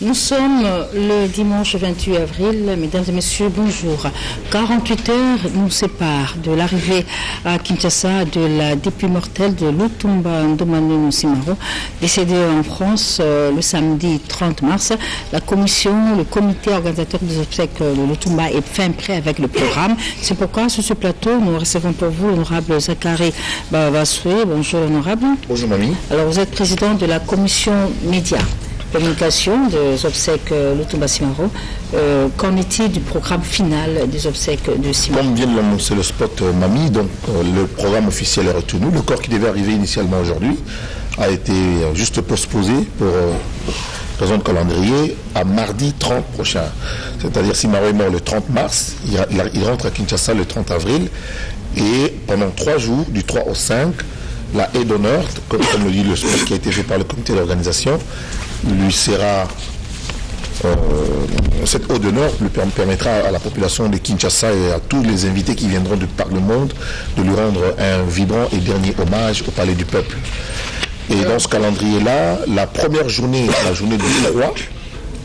Nous sommes le dimanche 28 avril. Mesdames et messieurs, bonjour. 48 heures nous séparent de l'arrivée à Kinshasa de la dépouille mortelle de Lutumba Ndomani Simaro, décédé en France le samedi 30 mars. Le comité organisateur des obsèques de Lutumba est fin prêt avec le programme. C'est pourquoi sur ce plateau, nous recevons pour vous l'honorable Zachary Babasoué. Bonjour honorable. Bonjour mamie. Alors vous êtes président de la commission média. Communication des obsèques Lutumba Simaro. Qu'en est-il du programme final des obsèques de Simaro? Comme vient de l'annoncer le spot mamie, donc le programme officiel est retenu. Le corps qui devait arriver initialement aujourd'hui a été juste postposé pour raison de calendrier à mardi 30 prochain. C'est-à-dire Simaro est mort le 30 mars, il rentre à Kinshasa le 30 avril et pendant 3 jours, du 3 au 5, la haie d'honneur, comme le dit le spot qui a été fait par le comité d'organisation, lui sera cette haie d'honneur lui permettra à la population de Kinshasa et à tous les invités qui viendront de par le monde de lui rendre un vibrant et dernier hommage au Palais du Peuple. Et dans ce calendrier-là, la première journée, la journée du 3,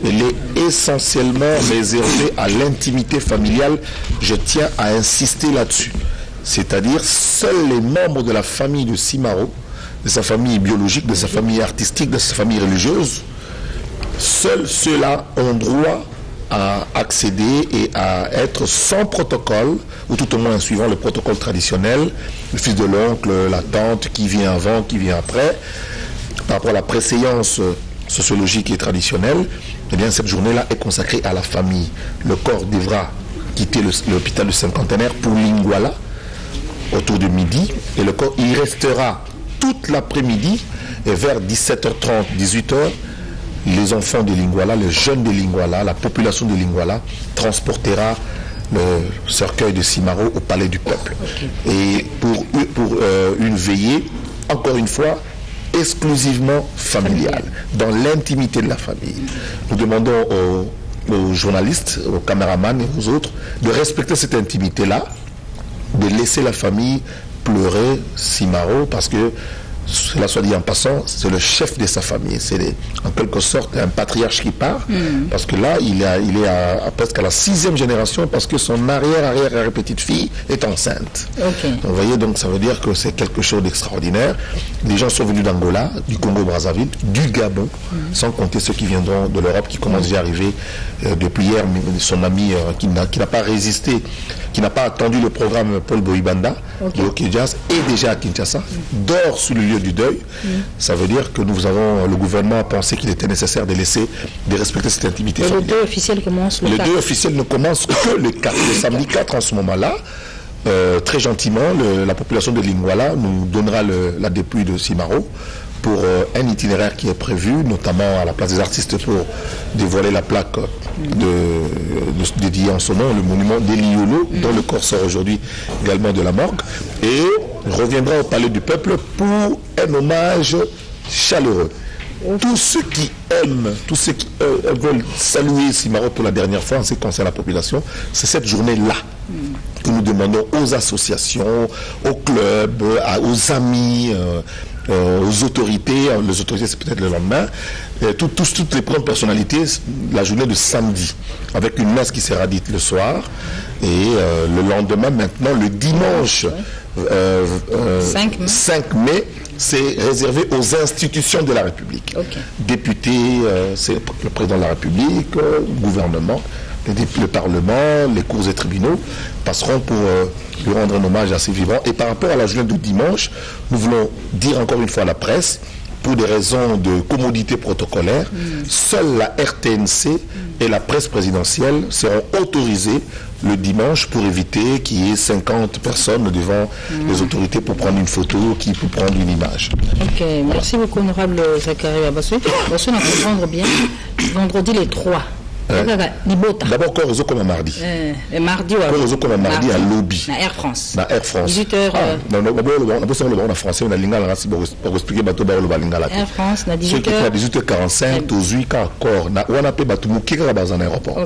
elle est essentiellement réservée à l'intimité familiale. Je tiens à insister là-dessus. C'est-à-dire, seuls les membres de la famille de Simaro, de sa famille biologique, de sa famille artistique, de sa famille religieuse, seuls ceux-là ont droit à accéder et à être sans protocole, ou tout au moins suivant le protocole traditionnel, le fils de l'oncle, la tante, qui vient avant, qui vient après, par rapport à la préséance sociologique et traditionnelle. Eh bien, cette journée-là est consacrée à la famille. Le corps devra quitter l'hôpital du Cinquantenaire pour Lingouala, autour de midi, et le corps y restera toute l'après-midi, et vers 17h30, 18h, les enfants de Lingouala, les jeunes de Lingouala, la population de Lingouala transportera le cercueil de Simaro au Palais du Peuple. Okay. Et pour une veillée, encore une fois, exclusivement familiale, dans l'intimité de la famille. Nous demandons aux journalistes, aux caméramans et aux autres de respecter cette intimité-là, de laisser la famille pleurer Simaro, parce que, cela soit dit en passant, c'est le chef de sa famille. C'est en quelque sorte un patriarche qui part, parce que là, il est presque à la 6e génération, parce que son arrière-petite-fille est enceinte. Okay. Donc, vous voyez, donc ça veut dire que c'est quelque chose d'extraordinaire. Les gens sont venus d'Angola, du Congo-Brazzaville, du Gabon, sans compter ceux qui viendront de l'Europe, qui commencent déjà à arriver depuis hier. Son ami qui n'a pas résisté, qui n'a pas attendu le programme Paul Boibanda, de Hockey Jazz, est déjà à Kinshasa, dort sur le lieu du deuil. Ça veut dire que le gouvernement a pensé qu'il était nécessaire de respecter cette intimité familiale. Le deuil officiel commence le 4. Le deuil officiel ne commence que le 4, le samedi 4 en ce moment-là. Très gentiment, la population de Lingouala nous donnera la dépouille de Simaro pour un itinéraire qui est prévu, notamment à la place des artistes pour dévoiler la plaque dédiée en son nom, le monument d'Eliolo, dont le corps sort aujourd'hui également de la morgue, et reviendra au Palais du Peuple pour un hommage chaleureux. Tous ceux qui aiment, tous ceux qui veulent saluer Simaro pour la dernière fois en ce qui concerne la population, c'est cette journée-là que nous demandons aux associations, aux clubs, aux amis, aux autorités. Les autorités, c'est peut-être le lendemain. Toutes les grandes personnalités, la journée de samedi, avec une messe qui sera dite le soir. Et le lendemain, maintenant, le dimanche 5 mai, c'est réservé aux institutions de la République. Députés, c'est le président de la République, gouvernement, le Parlement, les cours et tribunaux passeront pour lui rendre un hommage assez vivant. Et par rapport à la journée de dimanche, nous voulons dire encore une fois à la presse, pour des raisons de commodité protocolaire, seule la RTNC et la presse présidentielle seront autorisées le dimanche pour éviter qu'il y ait 50 personnes devant les autorités pour prendre une photo, pour prendre une image. Ok, merci beaucoup honorable Zachary Babasoué. On va comprendre bien, vendredi les 3. D'abord, quand on comme mardi. Mardi, quand on comme mardi à lobby. Air France. 18h. On a français, on a lingala pour expliquer bateau le balingala. Air France, na 18h. À 18h45, aux 8 encore. On a payé bateau qui est dans un aéroport.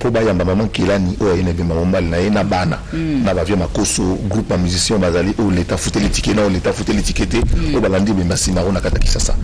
pour ba yamba maman Kilani o ene be maman na ena bana na ba via makoso groupe musicien bazali o l'état fouté l'étiquette na o l'état fouté l'étiquette o balandi be masina ona kata Kinshasa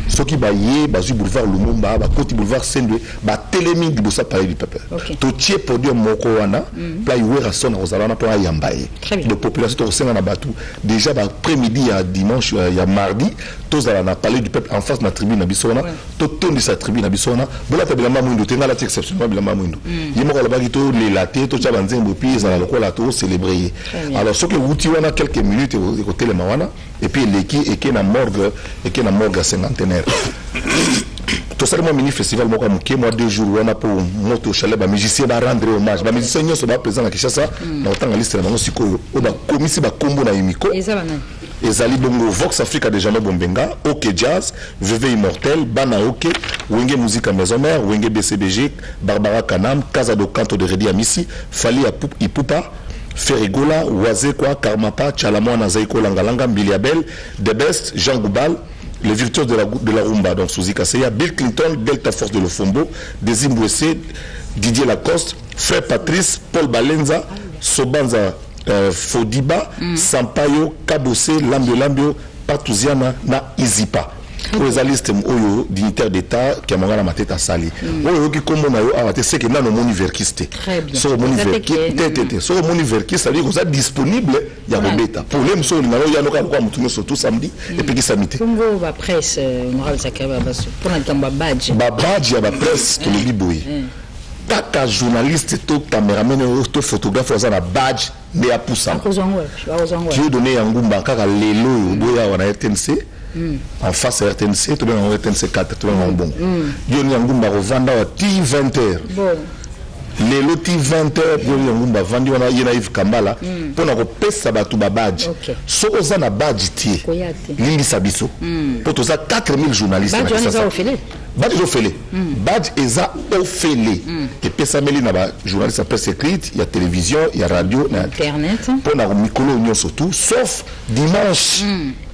soki ba ye ba zu boulevard Lumumba ba côté boulevard Sendwe ba telemi di bossa palais du peuple to tie podium moko wana pla iwera sona ozalana pour yamba ye de population to senga na batu déjà ba après-midi à dimanche ya mardi tous à la palais du peuple en face de la tribune na bisona to tondi sa tribune na bisona bola ta bilamba mundo tenga la exceptionnellement bilamba mundo yimo la bagito les laté to cha banzembo puis za la lokola to célébrer alors ce que wuti wana quelques minutes au téléma wana et puis l'équipe et na morgue cinquantenaire tout ça le mini festival moko muke moi 2 jours wana pour moto chalet ba musicien ba rendre hommage ba musicien nyoso ba présent na Kinshasa na otanga liste na bango sikoyo o ba komisi ba kombo na yimiko ezali bongo Vox Africa de Jamais Bombenga, OK Jazz, VV Immortel, Bana OK, Wenge Musique Maison Mère, Wenge BCBG, Barbara Kanam, Casa do Canto de Redi Amissi, Fali Ipupa, Ferrigola, Wazekwa, Karmapa, Chalamwana Zaiko Langalanga, Biliabel, The Best, Jean Goubal, les virtuoses de la rumba, donc Suzy Kaseya, Bill Clinton, Delta Force de Lofombo, Desim Bouessé, Didier Lacoste, Frère Patrice, Paul Balenza, Sobanza Fodiba, Sampaio, Kabose, Lambio, Patouziana, na Izipa. Pour les alistes, oyo dignitaire d'État qui a mangé la tête à sali. Oyo qui comme on a eu, c'est que nan moni verkiste. Très bien. Sur moni verkiste, sur moni verkiste, ça veut dire que ça disponible. Il y a un bêta. Pour les monsieur, il y a un autre quoi, mutume surtout samedi et puis qui samedi. Congo va presse, honorable Zakaba, pour un badge. Badge, il y a presse, tout le liboui. Taka journaliste, tout caméraman, tout photographe, on a un badge, mais à Poussa. Qui a donné un goût bancaire à l'élo, boya on a RTNC. En face à RTNC, tout le monde RTNC 4, tout le monde bon. Il y a un goût bancaire vendre à 20h. L'élo 20h, il y a un goût bancaire vendre, il y a Yves Kambala, pour nous repérer batu badge. So on a badge tie, l'indi sabiso. Pour tous ça 4000 journalistes. Badge on a offert. Badge ofele. Badge eza ofele. Et puis ça mêle na journaliste à presse écrite, il y a télévision, il y a radio, internet. Pour na mikolo union surtout, sauf dimanche.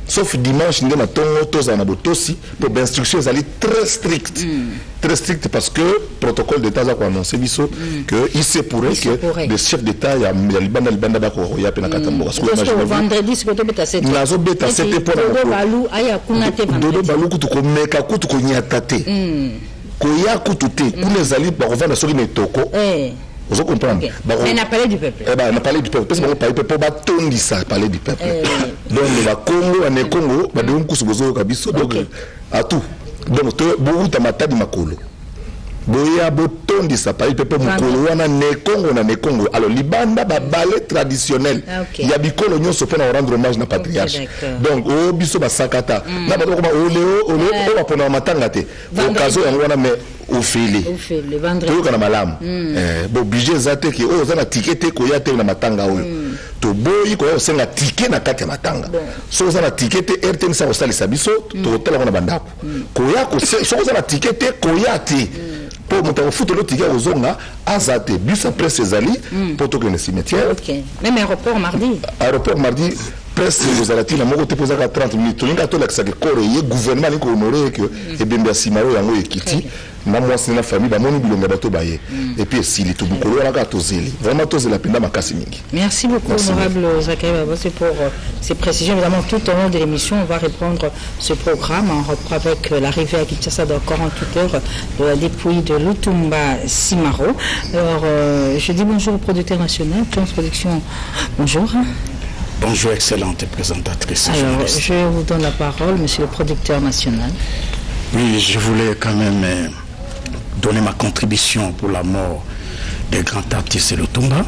Sauf dimanche, nous avons tous en abotosi pour l'instruction elle est très stricte. Très stricte parce que le protocole d'État a annoncé que il se pourrait que le chef d'État il y a le banda bako ya pena katambo. Parce que vendredi c'est peut être 7. Nazo beta 7 pour Dodo Balou aya kunate vendredi. Dodo Balou kutu ko meka kutu ko nyatate. Ko ya kutu te. Kuna zali ba revendre sur une toko. Vous comprenez? Mais n'a parlé du peuple. Eh ben, on a parlé du peuple. Parce qu'on parle du peuple, on dit ça, parler du peuple. Donc, le Congo, on est Congo, on a un peu kabiso, donc, à tout. Donc, beaucoup de matins de Makolo. Boya boton dit ça, parler du peuple, Mukolo, on a ne Congo. Alors, l'Ibanda, ballet traditionnel. Il y a des coloniaux qui se rendre hommage à la patriarche. Donc, au biso, Sakata. N'a pas de on va prendre un matin gâté. Au cas où, on a mais. Au félé. Le vendredi. Tout comme malam. Bon budget zate qui oh zana ticket ko ya te na matanga oyo. To boyi ko ya senga ticket na kati ya matanga. So zana ticket RTN sa osali sabiso to hotel na bandako. Ko ya ko so zana ticket ko ya te. Pour monter au foot le ticket aux zonga azate bus après ces ali pour tout le cimetière. OK. Même aéroport mardi. Aéroport mardi presque vous allez la moko te poser 30 minutes. To ninga to la que corps et gouvernement ko honorer que et bembe simaro yango ekiti. Moi c'est la famille bamoni bilonga bato baye et puis si les tubukolo la gatozeli vraiment tozela penda makasi mingi. Merci beaucoup honorable Zakaba c'est pour ces précisions. Évidemment tout au long de l'émission on va reprendre ce programme on reprend avec l'arrivée à Kinshasa dans 48 heures de la dépouille de Lutumba Simaro. Alors je dis bonjour au producteur national Transproduction. Bonjour. Bonjour excellente présentatrice. Alors je vous donne la parole monsieur le producteur national. Oui, je voulais quand même donner ma contribution pour la mort des grands artistes Lutumba.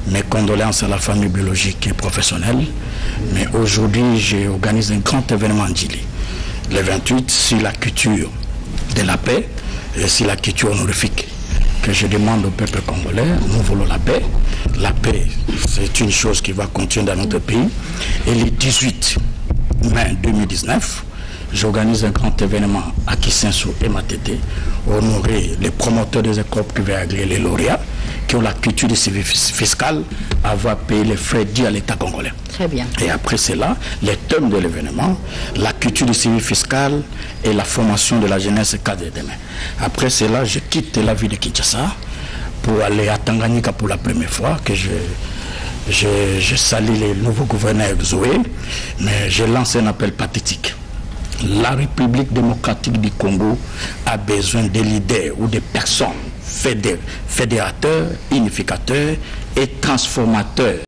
Mes condoléances à la famille biologique et professionnelle. Mais aujourd'hui, j'ai organisé un grand événement en Djili. Le 28, sur la culture de la paix et sur la culture honorifique. Que je demande au peuple congolais, nous voulons la paix. La paix, c'est une chose qui va continuer dans notre pays. Et le 18 mai 2019, j'organise un grand événement à Kisenso et Matete, honorer les promoteurs des écoles privées agréées, les lauréats, qui ont la culture de civil fiscale, avoir payé les frais dus à l'État congolais. Très bien. Et après cela, les thèmes de l'événement, la culture du civil fiscal et la formation de la jeunesse cadre demain. Après cela, je quitte la ville de Kinshasa pour aller à Tanganyika pour la première fois, que je salue les nouveaux gouverneurs Zoé, mais je lance un appel pathétique. La République démocratique du Congo a besoin de leaders ou de personnes fédérateurs, unificateurs et transformateurs.